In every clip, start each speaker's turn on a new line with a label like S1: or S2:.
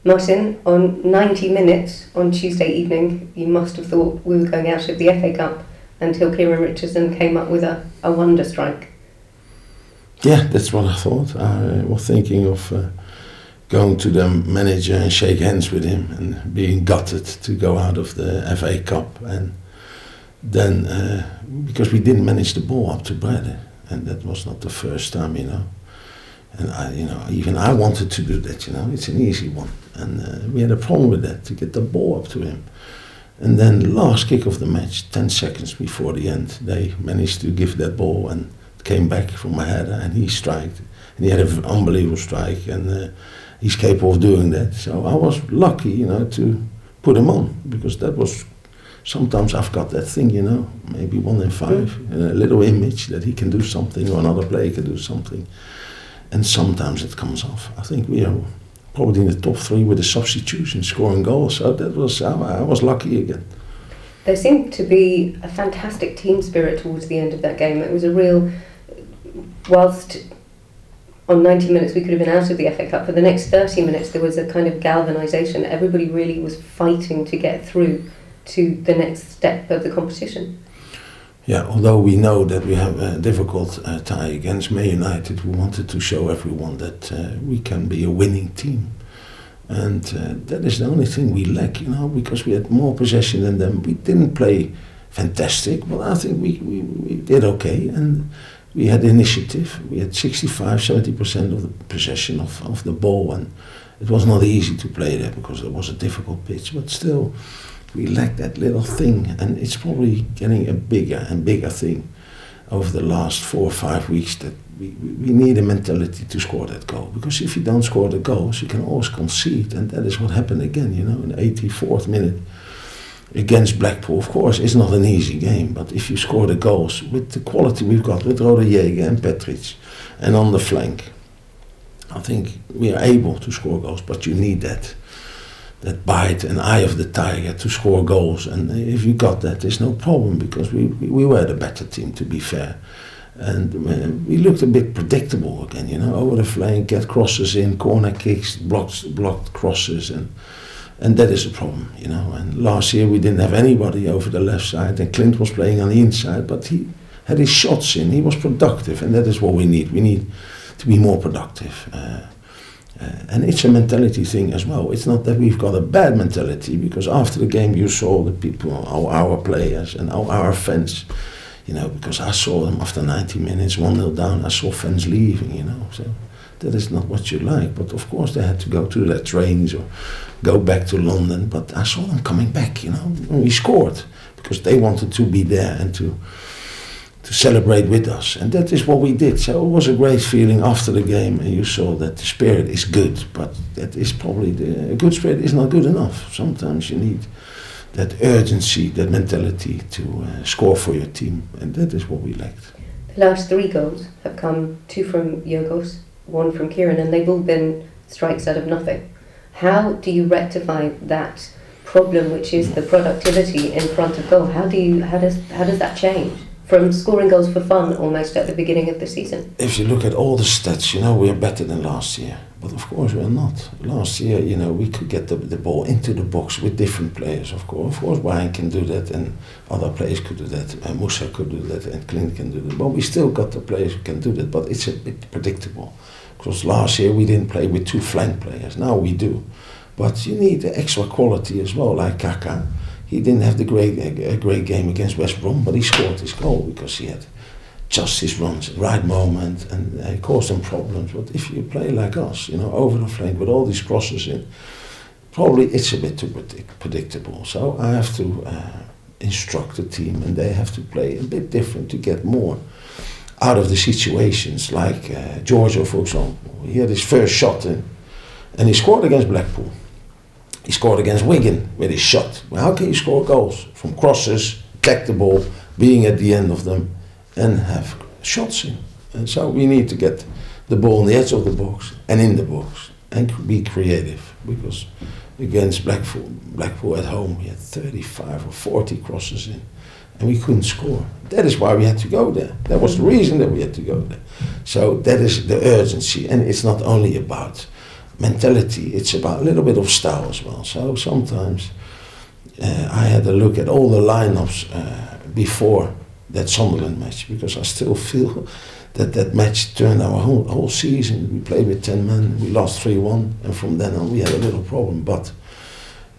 S1: Martin, on 90 minutes on Tuesday evening, you must have thought we were going out of the FA Cup until Kieran Richardson came up with a wonder strike.
S2: Yeah, that's what I thought. I was thinking of going to the manager and shake hands with him and being gutted to go out of the FA Cup. And then, because we didn't manage the ball up to Brede, and that was not the first time, And even I wanted to do that, it's an easy one. And we had a problem with that, to get the ball up to him. And then last kick of the match, 10 seconds before the end, they managed to give that ball and it came back from my header and he striked. And he had an unbelievable strike and he's capable of doing that. So I was lucky, to put him on, because that was, sometimes I've got that thing, maybe 1 in 5, a little image that he can do something or another player can do something. And sometimes it comes off. I think we are probably in the top 3 with the substitution, scoring goals. So that was, I was lucky again.
S1: There seemed to be a fantastic team spirit towards the end of that game. It was a real, whilst on 90 minutes we could have been out of the FA Cup, for the next 30 minutes there was a kind of galvanisation. Everybody really was fighting to get through to the next step of the competition.
S2: Yeah, although we know that we have a difficult tie against Man United, we wanted to show everyone that we can be a winning team. And that is the only thing we lack, because we had more possession than them. We didn't play fantastic, but I think we did okay. And we had initiative. We had 65-70% of the possession of the ball. And it was not easy to play there because it was a difficult pitch, but still, we lack that little thing, and it's probably getting a bigger and bigger thing over the last 4 or 5 weeks, that we need a mentality to score that goal. Because if you don't score the goals, you can always concede, and that is what happened again, in the 84th minute against Blackpool. Of course, it's not an easy game, but if you score the goals with the quality we've got with Rodallega and Petric, and on the flank, I think we are able to score goals, but you need that bite and eye of the tiger to score goals. And if you got that, there's no problem, because we were the better team, to be fair. And we looked a bit predictable again, over the flank, get crosses in, corner kicks, blocked crosses, and that is a problem, And last year we didn't have anybody over the left side, and Clint was playing on the inside, but he had his shots in, he was productive, and that is what we need. We need to be more productive. And it's a mentality thing as well. It's not that we've got a bad mentality, because after the game you saw the people, our players and our fans, because I saw them after 90 minutes, 1-0 down, I saw fans leaving, So that is not what you like. But of course they had to go to their trains or go back to London. But I saw them coming back, when we scored, because they wanted to be there and to celebrate with us, and that is what we did. So it was a great feeling after the game, and you saw that the spirit is good, but that is probably a good spirit is not good enough. Sometimes you need that urgency, that mentality to score for your team, and that is what we lacked.
S1: The last 3 goals have come, 2 from Yorgos, 1 from Kieran, and they've all been strikes out of nothing. How do you rectify that problem, which is the productivity in front of goal? How does that change from scoring goals for fun almost at the beginning of the season?
S2: If you look at all the stats, we are better than last year. But of course we're not. Last year, we could get the ball into the box with different players, of course. Of course, Brian can do that, and other players could do that, and Musa could do that, and Clint can do that. But we still got the players who can do that, but it's a bit predictable. Because last year we didn't play with 2 flank players, now we do. But you need the extra quality as well, like Kaka. He didn't have a great game against West Brom, but he scored his goal because he had just his runs, right moment, and it caused them problems. But if you play like us, over the flank with all these crosses in, probably it's a bit too predictable. So I have to instruct the team, and they have to play a bit different to get more out of the situations. Like Giorgio, for example, he had his first shot in, and he scored against Blackpool. He scored against Wigan with his shot. Well, how can you score goals from crosses, take the ball, being at the end of them, and have shots in? And so we need to get the ball on the edge of the box and in the box and be creative, because against Blackpool at home we had 35 or 40 crosses in, and we couldn't score. That is why we had to go there. That was the reason that we had to go there. So that is the urgency, and it's not only about mentality. It's about a little bit of style as well. So sometimes I had a look at all the lineups before that Sunderland match, because I still feel that match turned our whole season. We played with 10 men, we lost 3-1, and from then on we had a little problem. But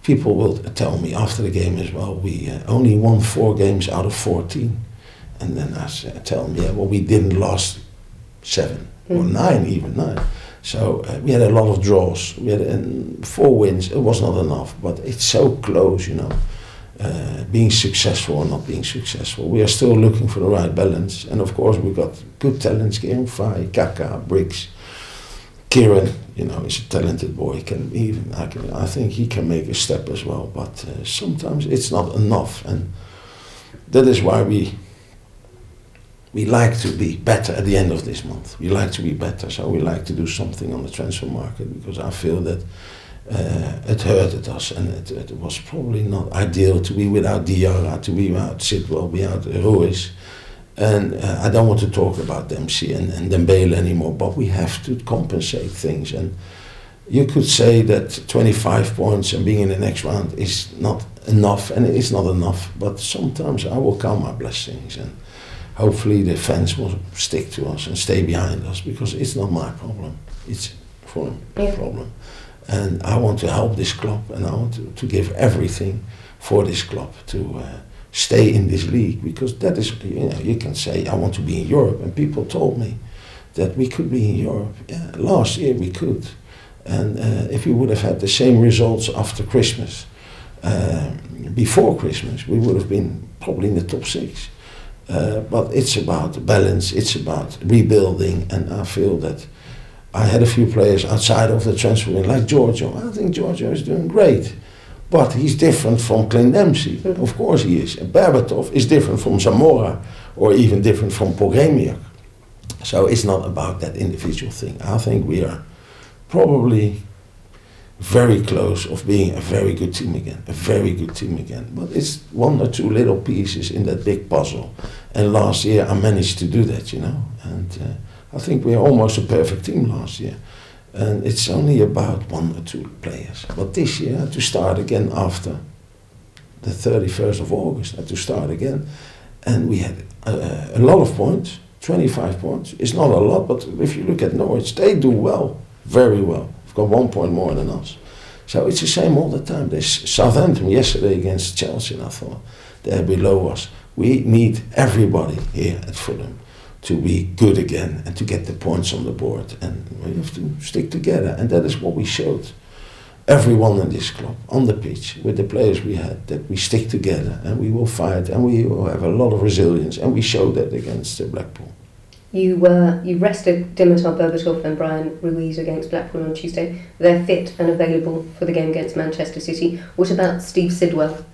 S2: people will tell me after the game as well, we only won 4 games out of 14. And then I tell them, yeah, well, we didn't lose 7 or 9 even. 9. So we had a lot of draws. We had 4 wins. It was not enough, but it's so close, you know. Being successful or not being successful. We are still looking for the right balance. And of course we got good talents, Kieran Fry, Kaka, Briggs. Kieran, you know, is a talented boy. I think he can make a step as well, but sometimes it's not enough. And that is why we like to be better at the end of this month. We like to be better, so we like to do something on the transfer market, because I feel that it hurted us, and it was probably not ideal to be without Diarra, to be without Sidwell, without Ruiz. And I don't want to talk about Dempsey and Dembele anymore, but we have to compensate things. And you could say that 25 points and being in the next round is not enough, and it is not enough, but sometimes I will count my blessings, and hopefully the fans will stick to us and stay behind us, because it's not my problem, it's for them problem. And I want to help this club, and I want to give everything for this club to stay in this league, because that is, you know, you can say I want to be in Europe, and people told me that we could be in Europe. Yeah, last year we could, and if we would have had the same results after Christmas, before Christmas, we would have been probably in the top 6. But it's about balance, it's about rebuilding, and I feel that I had a few players outside of the transfer window, like Giorgio. I think Giorgio is doing great, but he's different from Clint Dempsey. Of course he is. And Berbatov is different from Zamora, or even different from Pogremirk. So it's not about that individual thing. I think we are probably very close of being a very good team again, But it's 1 or 2 little pieces in that big puzzle. And last year I managed to do that, you know. And I think we are almost a perfect team last year. And it's only about 1 or 2 players. But this year I had to start again after the 31st of August. I had to start again. And we had a lot of points, 25 points. It's not a lot, but if you look at Norwich, they do well, very well. They've got 1 point more than us. So it's the same all the time. There's Southampton yesterday against Chelsea, and I thought they're below us. We need everybody here at Fulham to be good again and to get the points on the board, and we have to stick together, and that is what we showed everyone in this club on the pitch with the players we had, that we stick together and we will fight and we will have a lot of resilience, and we showed that against Blackpool.
S1: You rested Dimitar Berbatov and Brian Ruiz against Blackpool on Tuesday. They're fit and available for the game against Manchester City. What about Steve Sidwell?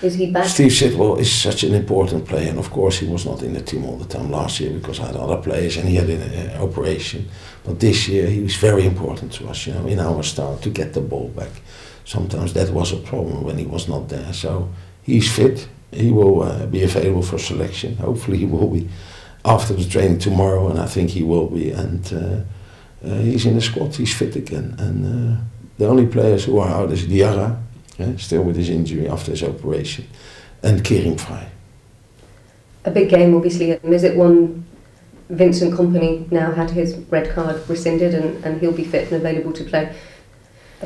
S1: Is he back? Steve
S2: Sidwell is such an important player, and of course he was not in the team all the time last year because I had other players and he had an operation. But this year he was very important to us, you know, in our start to get the ball back. Sometimes that was a problem when he was not there. So he's fit. He will be available for selection. Hopefully he will be after the training tomorrow, and I think he will be. And he's in the squad. He's fit again. And the only players who are out is Diarra. Still with his injury after his operation, and Kieran Fry.
S1: A big game, obviously. Is it one Vincent Kompany now had his red card rescinded and he'll be fit and available to play?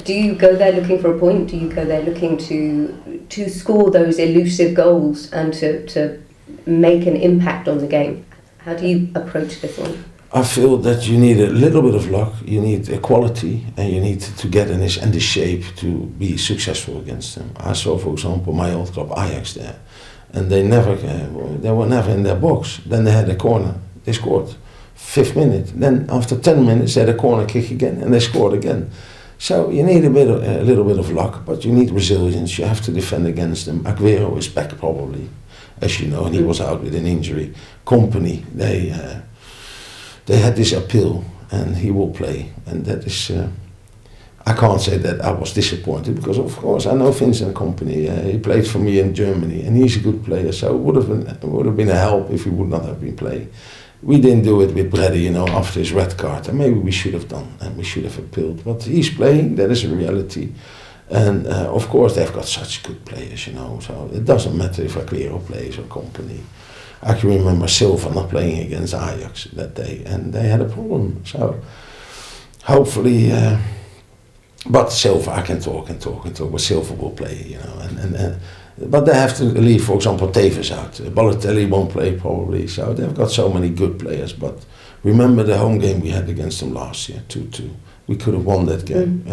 S1: Do you go there looking for a point? Do you go there looking to score those elusive goals and to make an impact on the game? How do you approach this one?
S2: I feel that you need a little bit of luck, you need a quality, and you need to get in the shape to be successful against them. I saw, for example, my old club Ajax there, and they were never in their box. Then they had a corner, they scored 5th minute. Then after 10 minutes they had a corner kick again, and they scored again. So you need a little bit of luck, but you need resilience. You have to defend against them. Aguero is back probably, as you know, and he was out with an injury. Kompany, they had this appeal, and he will play, and that is. I can't say that I was disappointed, because of course I know Vincent Kompany. He played for me in Germany, and he's a good player. So it would have been a help if he would not have been playing. We didn't do it with Brady, you know, after his red card, and maybe we should have done, and we should have appealed. But he's playing, that is a reality. And of course they've got such good players, you know, so it doesn't matter if Aguero plays or company. I can remember Silva not playing against Ajax that day, and they had a problem. So hopefully, but Silva, I can talk, but Silva will play, you know, but they have to leave, for example, Tevez out. Balotelli won't play probably, so they've got so many good players. But remember the home game we had against them last year, 2-2. We could have won that game.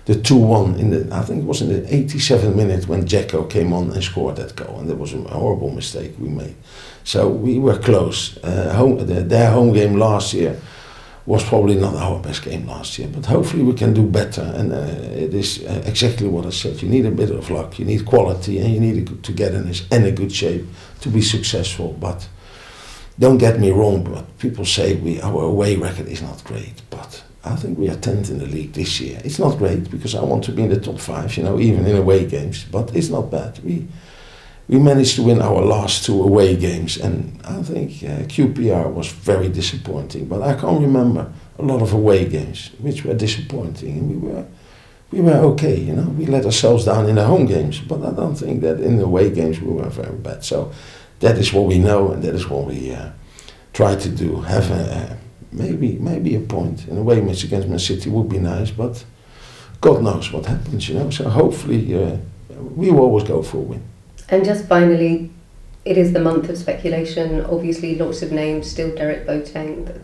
S2: The 2-1 in the, I think it was in the 87th minute when Dzeko came on and scored that goal, and that was a horrible mistake we made. So we were close. Their home game last year was probably not our best game last year, but hopefully we can do better. And it is exactly what I said. You need a bit of luck, you need quality, and you need a togetherness and a good shape to be successful. But don't get me wrong, but people say our away record is not great, but I think we are 10th in the league this year. It's not great because I want to be in the top 5, you know, even in away games, but it's not bad. We managed to win our last 2 away games, and I think QPR was very disappointing, but I can't remember a lot of away games which were disappointing, and we were okay, you know. We let ourselves down in the home games, but I don't think that in the away games we were very bad. So that is what we know, and that is what we try to do. Have maybe a point in a away match against Man City would be nice, but God knows what happens, you know. So hopefully we will always go for a win.
S1: And just finally, it is the month of speculation. Obviously, lots of names. Still, Derek Boateng.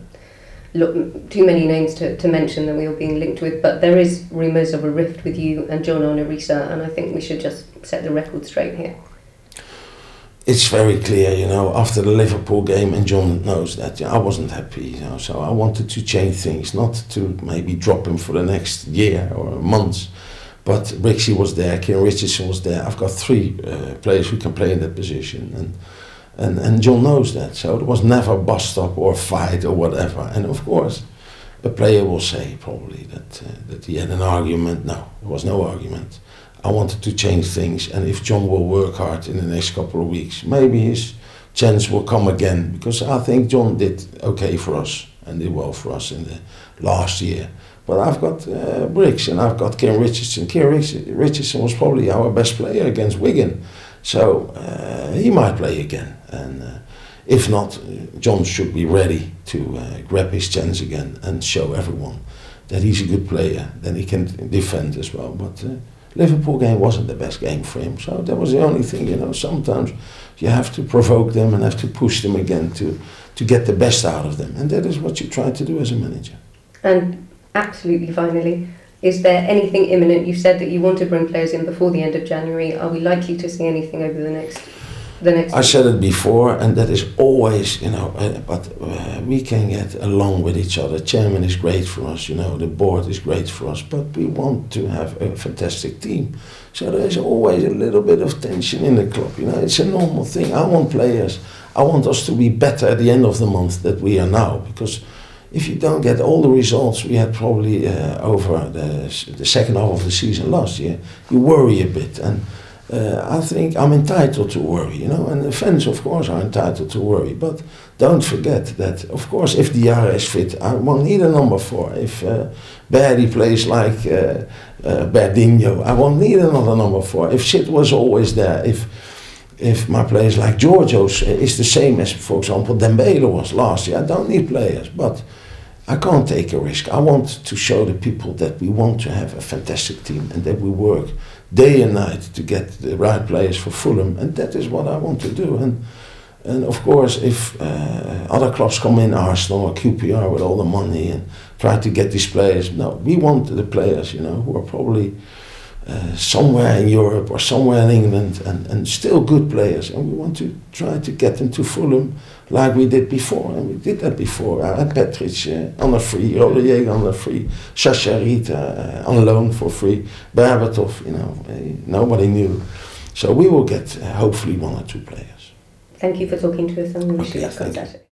S1: Too many names to mention that we are being linked with. But there is rumours of a rift with you and John Arne-Riise, and I think we should just set the record straight here.
S2: It's very clear, you know, after the Liverpool game, and John knows that, I wasn't happy, you know, so I wanted to change things, not to maybe drop him for the next year or months, but Rixie was there, Kieran Richardson was there. I've got 3 players who can play in that position, and John knows that, so there was never a bus stop or a fight or whatever. And of course, a player will say probably that he had an argument. No, there was no argument. I wanted to change things, and if John will work hard in the next couple of weeks, maybe his chance will come again, because I think John did okay for us and did well for us in the last year. But I've got Briggs and I've got Kieran Richardson. Kieran Richardson was probably our best player against Wigan, so he might play again. And if not, John should be ready to grab his chance again and show everyone that he's a good player, then he can defend as well. But Liverpool game wasn't the best game for him, so that was the only thing, you know. Sometimes you have to provoke them and have to push them again to get the best out of them, and that is what you try to do as a manager.
S1: And absolutely finally, is there anything imminent? You said that you want to bring players in before the end of January. Are we likely to see anything over the next
S2: I said it before, and that is always, you know, but we can get along with each other. Chairman is great for us, you know, the board is great for us, but we want to have a fantastic team. So there is always a little bit of tension in the club, you know, it's a normal thing. I want players, I want us to be better at the end of the month than we are now, because if you don't get all the results we had probably over the second half of the season last year, you worry a bit. And I think I'm entitled to worry, you know, and the fans, of course, are entitled to worry. But don't forget that, of course, if Diarra is fit, I won't need a number 4. If Barry plays like Berdinho, I won't need another number 4. If Sid was always there, if my players like Georgios is the same as, for example, Dembele was last year, I don't need players. But I can't take a risk. I want to show the people that we want to have a fantastic team and that we work day and night to get the right players for Fulham, and that is what I want to do. And of course, if other clubs come in, Arsenal or QPR, with all the money and try to get these players, no, we want the players, you know, who are probably somewhere in Europe or somewhere in England and still good players, and we want to try to get them to Fulham like we did before, and we did that before. I had Petric on a free, Rodriguez on a free, Sasha Rita on loan for free, Berbatov, you know, nobody knew. So we will get hopefully 1 or 2 players.
S1: Thank you for talking to us, and we wish you luck on Saturday.